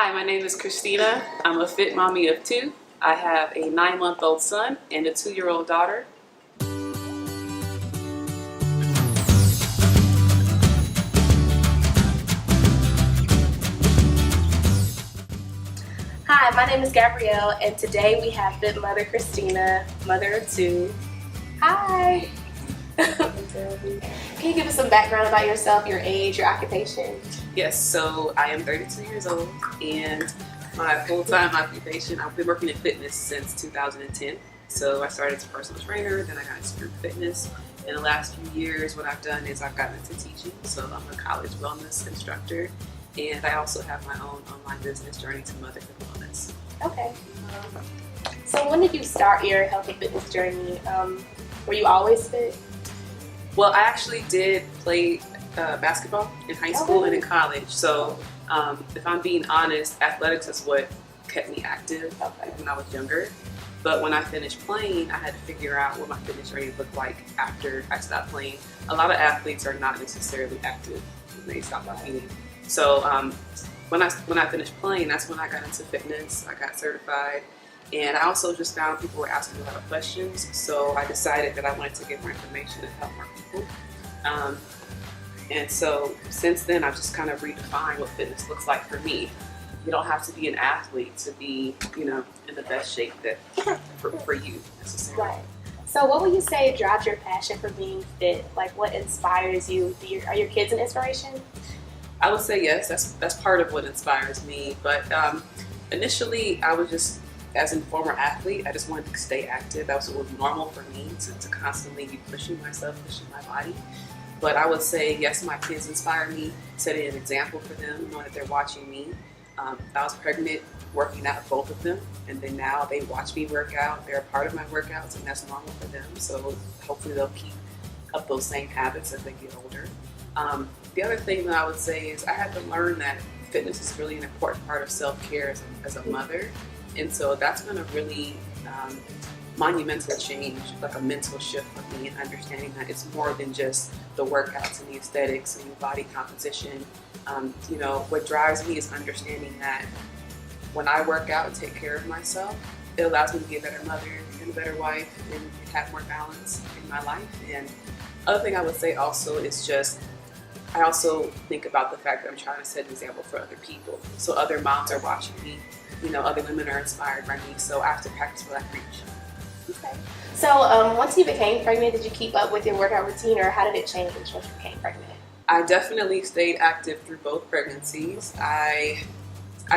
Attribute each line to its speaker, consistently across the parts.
Speaker 1: Hi, my name is Christina. I'm a fit mommy of two. I have a 9-month-old son and a 2-year-old daughter.
Speaker 2: Hi, my name is Gabrielle, and today we have fit mother Christina, mother of two. Hi! Can you give us some background about yourself, your age, your occupation?
Speaker 1: Yes, so I am 32 years old, and my full-time occupation, I've been working in fitness since 2010. So I started as a personal trainer, then I got into group fitness. In the last few years, what I've done is I've gotten into teaching. So I'm a college wellness instructor, and I also have my own online business, Journey to Motherhood Wellness.
Speaker 2: Okay. So when did you start your health and fitness journey? Were you always fit?
Speaker 1: Well, I actually did play basketball in high school and in college. So if I'm being honest, athletics is what kept me active when I was younger. But when I finished playing, I had to figure out what my fitness journey looked like after I stopped playing. A lot of athletes are not necessarily active when they stop competing. So when I finished playing, that's when I got into fitness. I got certified. And I also just found people were asking a lot of questions, so I decided that I wanted to get more information and help more people. And so since then, I've just kind of redefined what fitness looks like for me. You don't have to be an athlete to be, in the best shape that for you necessarily.
Speaker 2: Right. So what would you say drives your passion for being fit? Like, what inspires you? Are your kids an inspiration?
Speaker 1: I would say yes. That's part of what inspires me. But initially, I was just, as a former athlete, I just wanted to stay active. That was what was normal for me, to constantly be pushing myself, pushing my body. But I would say, yes, my kids inspire me, setting an example for them, knowing that they're watching me. I was pregnant, working out both of them, and then now they watch me work out. They're a part of my workouts, and that's normal for them. So hopefully they'll keep up those same habits as they get older. The other thing that I would say is I had to learn that fitness is really an important part of self-care as a mother. And so that's been a really monumental change, like a mental shift for me, and understanding that it's more than just the workouts and the aesthetics and the body composition. What drives me is understanding that when I work out and take care of myself, it allows me to be a better mother and a better wife and have more balance in my life. And other thing I would say also is just, I also think about the fact that I'm trying to set an example for other people. So other moms are watching me. Other women are inspired by me, so I have to practice what I preach.
Speaker 2: Okay. So once you became pregnant, did you keep up with your workout routine, or how did it change once you became pregnant?
Speaker 1: I definitely stayed active through both pregnancies. I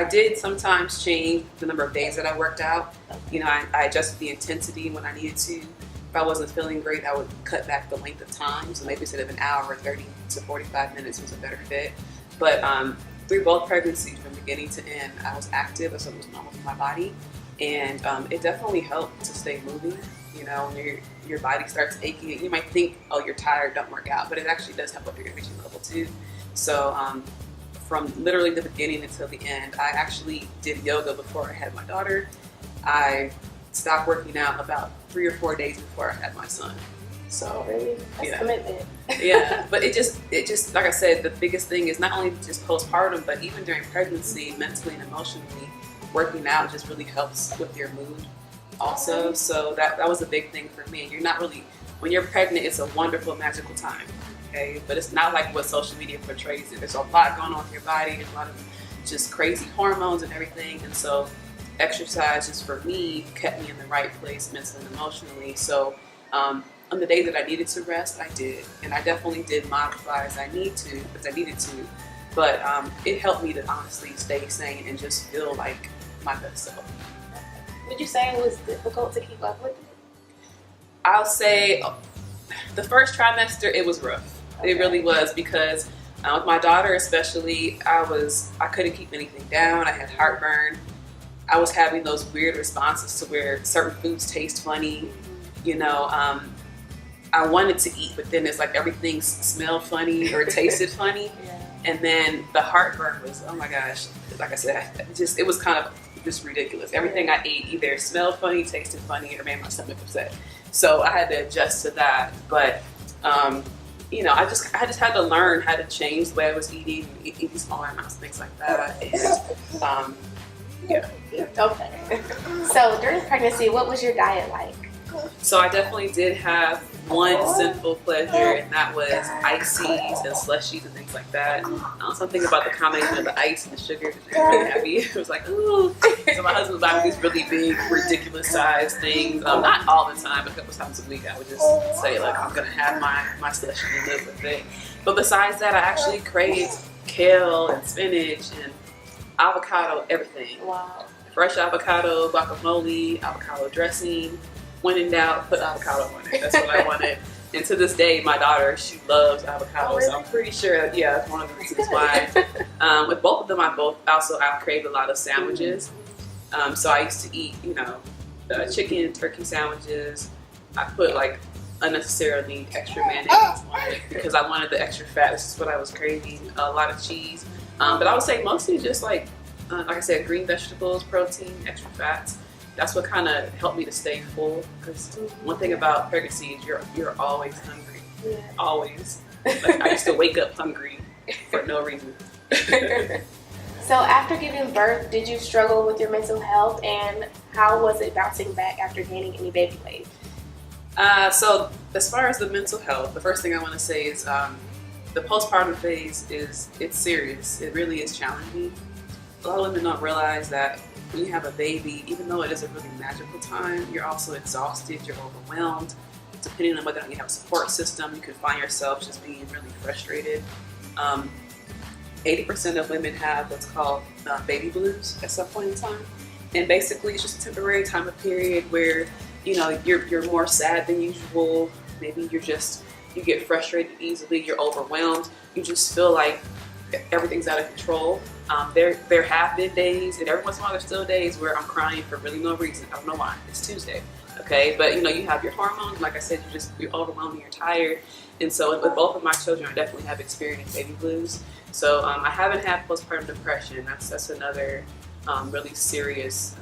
Speaker 1: did sometimes change the number of days that I worked out. I adjusted the intensity when I needed to. If I wasn't feeling great, I would cut back the length of time. So maybe instead of an hour, 30 to 45 minutes was a better fit. But through both pregnancies, from beginning to end, I was active, so it was normal for my body. And it definitely helped to stay moving. When your body starts aching, you might think, oh, you're tired, don't work out. But it actually does help up your energy level too. So from literally the beginning until the end, I actually did yoga before I had my daughter. I stopped working out about 3 or 4 days before I had my son. So
Speaker 2: really, that's commitment.
Speaker 1: Yeah, but it just like I said, the biggest thing is not only just postpartum, but even during pregnancy, mentally and emotionally, working out just really helps with your mood also. So that was a big thing for me. You're not really, when you're pregnant, it's a wonderful, magical time, okay? But it's not like what social media portrays it. There's a lot going on with your body. There's a lot of just crazy hormones and everything. And so exercise just for me kept me in the right place mentally and emotionally. So on the day that I needed to rest, I did. And I definitely did modify as I needed to. But it helped me to honestly stay sane and just feel like my best self.
Speaker 2: Would you say it was difficult to keep up with it?
Speaker 1: I'll say the first trimester, it was rough. Okay. It really was, because with my daughter especially, I couldn't keep anything down. I had heartburn. I was having those weird responses to where certain foods taste funny. I wanted to eat, but then it's like everything smelled funny or tasted funny.
Speaker 2: Yeah.
Speaker 1: And then the heartburn was, oh my gosh, like I said, it was kind of just ridiculous. Everything I ate either smelled funny, tasted funny, or made my stomach upset. So I had to adjust to that. But I just had to learn how to change the way I was eating, eating smaller amounts, things like that. And yeah.
Speaker 2: Okay. So during pregnancy, what was your diet like?
Speaker 1: So I definitely did have one sinful pleasure, and that was ices and slushies and things like that. Something about the combination of the ice and the sugar just made me really happy. It was like, ooh. So my husband would buy me these really big, ridiculous sized things. Not all the time, but a couple times a week I would just say, like, I'm gonna have my slushie and live with it. But besides that, I actually craved kale and spinach and avocado, everything.
Speaker 2: Wow.
Speaker 1: Fresh avocado, guacamole, avocado dressing. When in doubt, put avocado on it. That's what I wanted. And to this day, my daughter, she loves avocado. So I'm pretty sure, that's one of the reasons why. With both of them, I craved a lot of sandwiches. So I used to eat, chicken, turkey sandwiches. I put like unnecessarily extra mayonnaise on it because I wanted the extra fat. This is what I was craving. A lot of cheese. But I would say mostly just like I said, green vegetables, protein, extra fats. That's what kind of helped me to stay full. Because one thing about pregnancy is you're always hungry.
Speaker 2: Yeah.
Speaker 1: Always. Like, I used to wake up hungry for no reason.
Speaker 2: So after giving birth, did you struggle with your mental health, and how was it bouncing back after gaining any baby weight?
Speaker 1: So as far as the mental health, the first thing I want to say is the postpartum phase it's serious. It really is challenging. A lot of women don't realize that when you have a baby, even though it is a really magical time, you're also exhausted, you're overwhelmed. Depending on whether or not you have a support system, you could find yourself just being really frustrated. 80% of women have what's called baby blues at some point in time. And basically it's just a temporary time of period where, you're more sad than usual. Maybe you get frustrated easily, you're overwhelmed. You just feel like everything's out of control. There have been days, and every once in a while there's still days where I'm crying for really no reason. I don't know why. It's Tuesday, okay? But you have your hormones. Like I said, you're overwhelmed and you're tired. And so with both of my children, I definitely have experienced baby blues. So I haven't had postpartum depression. That's another really serious,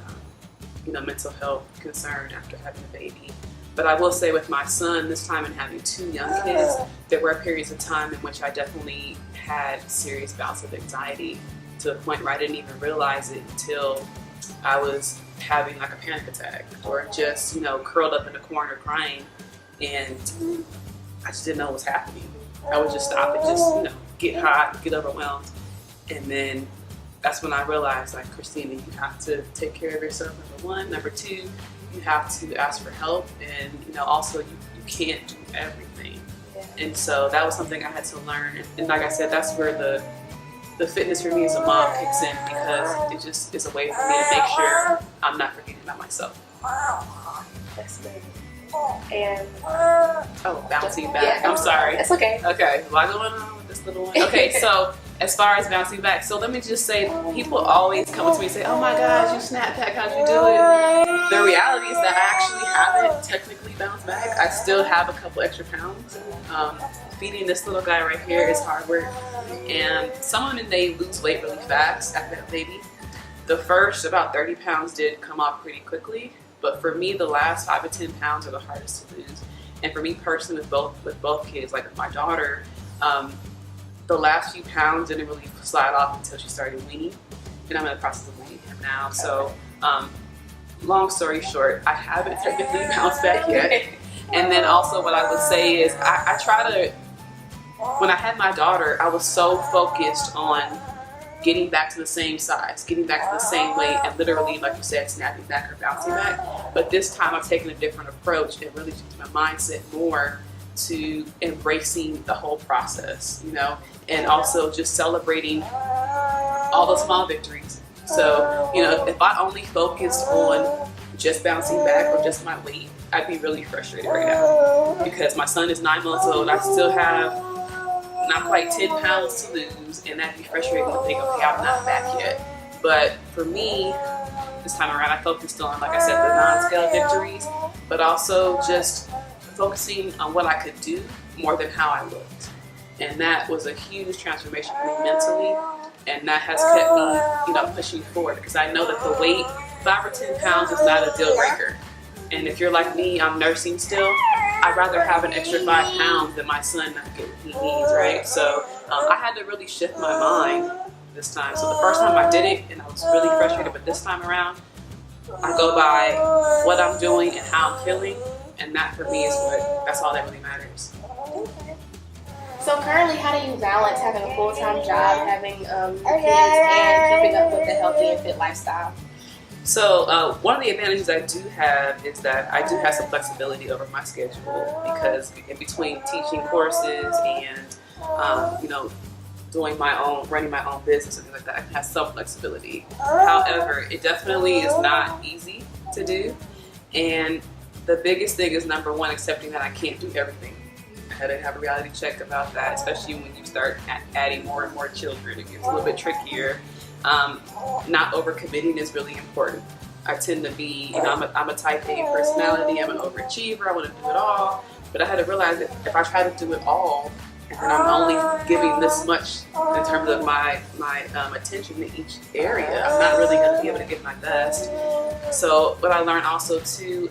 Speaker 1: mental health concern after having a baby. But I will say with my son, this time and having two young kids, there were periods of time in which I definitely had serious bouts of anxiety to the point where I didn't even realize it until I was having like a panic attack or just, curled up in a corner crying, and I just didn't know what was happening. I would just stop and just, get hot, get overwhelmed. And then that's when I realized, like, Christina, you have to take care of yourself, number one. Number two, you have to ask for help, and also you can't do everything. Yeah. And so that was something I had to learn. And like I said, that's where the fitness for me as a mom kicks in, because it just is a way for me to make sure I'm not forgetting about myself.
Speaker 2: That's good. And
Speaker 1: bouncing back.
Speaker 2: Yeah.
Speaker 1: I'm sorry.
Speaker 2: It's okay.
Speaker 1: Okay, a lot going on with this little one. Okay, so as far as bouncing back, so let me just say, people always come up to me and say, "Oh my gosh, you snap back, how'd you do it?" The reality is that I actually haven't technically bounced back. I still have a couple extra pounds. Feeding this little guy right here is hard work, and some women, they lose weight really fast after that baby. The first about 30 pounds did come off pretty quickly, but for me, the last 5 to 10 pounds are the hardest to lose. And for me personally, with both kids, like with my daughter, the last few pounds didn't really slide off until she started weaning, and I'm in the process of weaning him now. So, long story short, I haven't technically bounced back yet. And then also what I would say is I try to, when I had my daughter, I was so focused on getting back to the same size, getting back to the same weight, and literally, like you said, snapping back or bouncing back. But this time I've taken a different approach and really changed my mindset more to embracing the whole process, and also just celebrating all the small victories. So, if I only focused on just bouncing back or just my weight, I'd be really frustrated right now, because my son is 9 months old. I still have not quite 10 pounds to lose, and that'd be frustrating to think, okay, I'm not back yet. But for me, this time around, I focused on, like I said, the non-scale victories, but also just focusing on what I could do more than how I looked. And that was a huge transformation for me mentally, and that has kept me, pushing forward, because I know that the weight, 5 or 10 pounds, is not a deal breaker. And if you're like me, I'm nursing still, I'd rather have an extra 5 pounds than my son not get what he needs, right? So I had to really shift my mind this time. So the first time I did it, and I was really frustrated, but this time around, I go by what I'm doing and how I'm feeling, and that for me is that's all that really matters.
Speaker 2: So currently, how do you balance having a full-time job, having kids, and keeping up with the healthy and fit lifestyle?
Speaker 1: So one of the advantages I do have is that I do have some flexibility over my schedule, because in between teaching courses and doing running my own business and things like that, I have some flexibility. However, it definitely is not easy to do, and the biggest thing is, number one, accepting that I can't do everything. I had to have a reality check about that, especially when you start adding more and more children. It gets a little bit trickier. Not overcommitting is really important. I tend to be, I'm a type A personality. I'm an overachiever. I want to do it all. But I had to realize that if I try to do it all, and I'm only giving this much in terms of my attention to each area, I'm not really going to be able to give my best. So what I learned also too,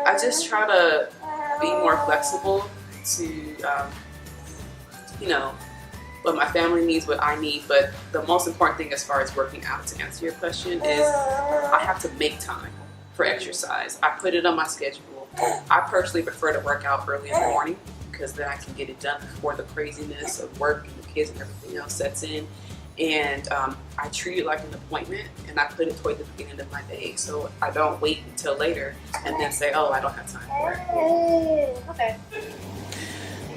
Speaker 1: I just try to be more flexible to, what my family needs, what I need. But the most important thing as far as working out, to answer your question, is I have to make time for exercise. I put it on my schedule. I personally prefer to work out early in the morning, because then I can get it done before the craziness of work and the kids and everything else sets in. And I treat it like an appointment, and I put it toward the beginning of my day, so I don't wait until later and then say, oh, I don't have time for it.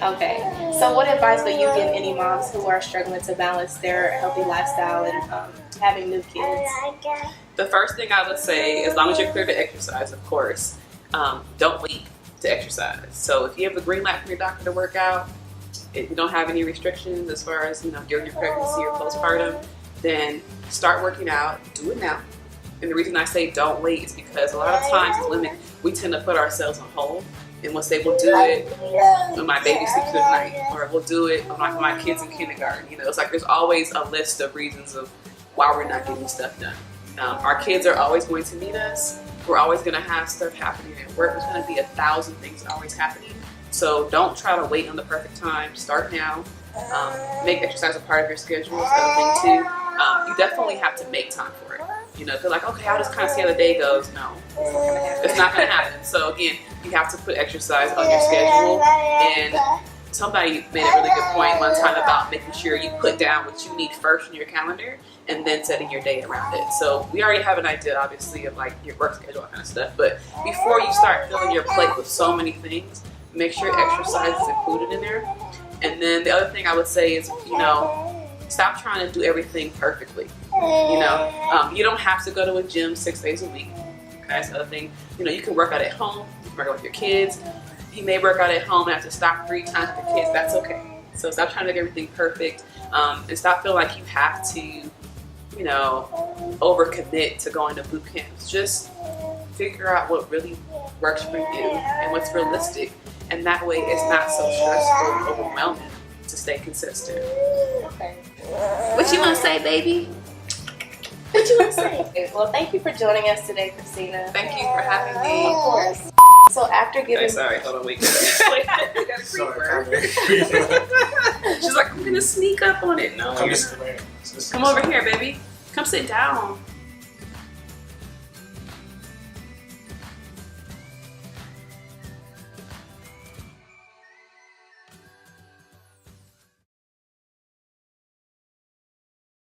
Speaker 2: Okay. So what advice would you give any moms who are struggling to balance their healthy lifestyle and having new kids?
Speaker 1: The first thing I would say, as long as you're clear to exercise, of course, don't wait to exercise. So if you have the green light from your doctor to work out, if you don't have any restrictions as far as during your pregnancy or postpartum, then start working out. Do it now. And the reason I say don't wait is because a lot of times as women, we tend to put ourselves on hold, and we'll say we'll do it when my baby sleeps through the night, or we'll do it when my kids in kindergarten. It's like there's always a list of reasons of why we're not getting stuff done. Our kids are always going to need us. We're always going to have stuff happening at work. There's going to be 1,000 things always happening. So don't try to wait on the perfect time. Start now. Make exercise a part of your schedule. Is the other thing too. You definitely have to make time for it. If you're like, okay, I'll just kind of see how the day goes. No, it's not going to happen. So again, you have to put exercise on your schedule. And somebody made a really good point one time about making sure you put down what you need first in your calendar, and then setting your day around it. So we already have an idea, obviously, of like your work schedule, that kind of stuff. But before you start filling your plate with so many things, make sure exercise is included in there. And then the other thing I would say is, stop trying to do everything perfectly. You don't have to go to a gym 6 days a week. Okay, that's the other thing. You can work out at home. You can work out with your kids. You may work out at home and have to stop 3 times with your kids. That's okay. So stop trying to make everything perfect, and stop feeling like you have to, overcommit to going to boot camps. Just figure out what really works for you and what's realistic, and that way it's not so stressful and overwhelming to stay consistent.
Speaker 2: Okay.
Speaker 1: What you want to say, baby?
Speaker 2: What you want to say? Okay, well, thank you for joining us today, Christina.
Speaker 1: Thank you for having me.
Speaker 2: Of course. So after giving...
Speaker 1: Sorry, hold on, wait. You got a creeper. She's like, I'm going to sneak up on it. No.
Speaker 3: Come over here,
Speaker 1: Come over here, baby. Come sit down.